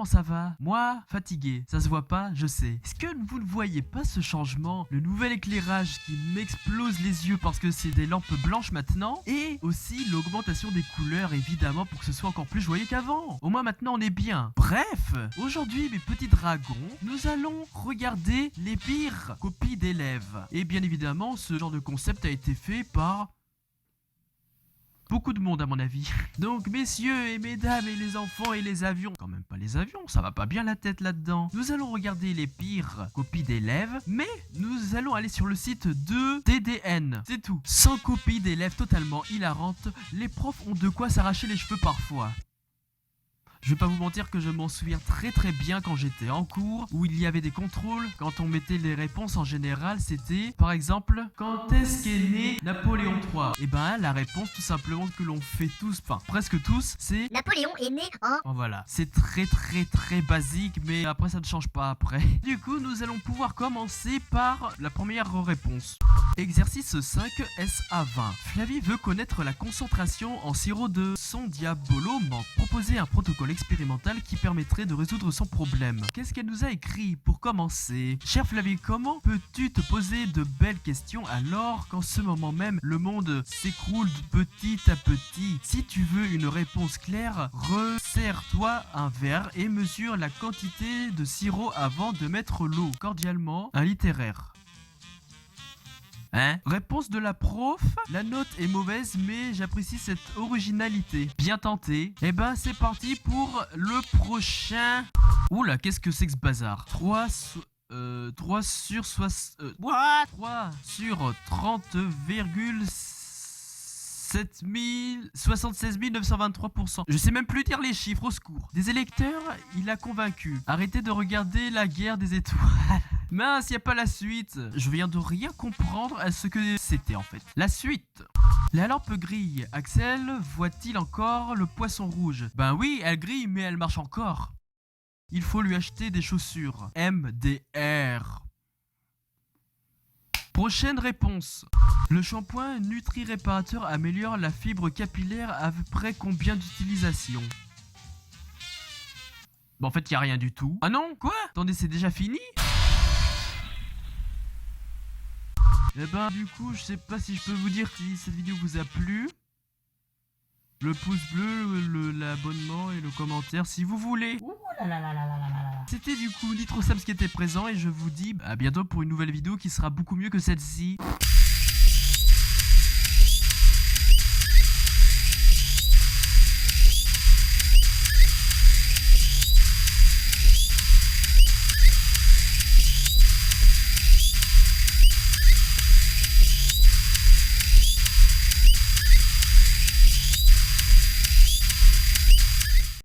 comment ça va? Moi, fatigué, ça se voit pas, je sais. Est-ce que vous ne voyez pas ce changement? Le nouvel éclairage qui m'explose les yeux parce que c'est des lampes blanches maintenant. Et aussi l'augmentation des couleurs évidemment pour que ce soit encore plus joyeux qu'avant. Au moins maintenant on est bien. Bref, aujourd'hui mes petits dragons, nous allons regarder les pires copies d'élèves. Et bien évidemment ce genre de concept a été fait par beaucoup de monde à mon avis. Donc messieurs et mesdames et les enfants et les avions, quand même pas les avions, ça va pas bien la tête là-dedans. Nous allons regarder les pires copies d'élèves, mais nous allons aller sur le site de TDN. C'est tout. 100 copies d'élèves totalement hilarantes, les profs ont de quoi s'arracher les cheveux parfois. Je vais pas vous mentir que je m'en souviens très bien quand j'étais en cours, où il y avait des contrôles. Quand on mettait les réponses en général, c'était par exemple, quand est-ce qu'est né Napoléon III? Et ben la réponse tout simplement que l'on fait tous, enfin presque tous, c'est Napoléon est né en... oh, voilà, c'est très basique, mais après ça ne change pas après. Du coup, nous allons pouvoir commencer par la première réponse. Exercice 5 SA20. Flavie veut connaître la concentration en sirop de son diabolo, m'en proposer un protocole expérimental qui permettrait de résoudre son problème. Qu'est-ce qu'elle nous a écrit pour commencer? Chère Flavie, comment peux-tu te poser de belles questions alors qu'en ce moment même le monde s'écroule petit à petit? Si tu veux une réponse claire, resserre-toi un verre et mesure la quantité de sirop avant de mettre l'eau. Cordialement, un littéraire. Hein? Réponse de la prof, la note est mauvaise mais j'apprécie cette originalité. Bien tenté. Et ben c'est parti pour le prochain. Oula, qu'est-ce que c'est que ce bazar? 3 sur 76 923%. Je sais même plus dire les chiffres, au secours. Des électeurs, il a convaincu. Arrêtez de regarder la guerre des étoiles. Mince, y a pas la suite. Je viens de rien comprendre à ce que c'était en fait. La suite. La lampe grille. Axel voit-il encore le poisson rouge? Ben oui, elle grille mais elle marche encore. Il faut lui acheter des chaussures. MDR. Prochaine réponse. Le shampoing Nutri-Réparateur améliore la fibre capillaire à peu près combien d'utilisations? Bon, en fait, y a rien du tout. Ah non, quoi? Attendez, c'est déjà fini? Eh ben, du coup, je sais pas si je peux vous dire si cette vidéo vous a plu. Le pouce bleu, l'abonnement et le commentaire si vous voulez. C'était du coup NitroSams qui était présent et je vous dis à bientôt pour une nouvelle vidéo qui sera beaucoup mieux que celle-ci.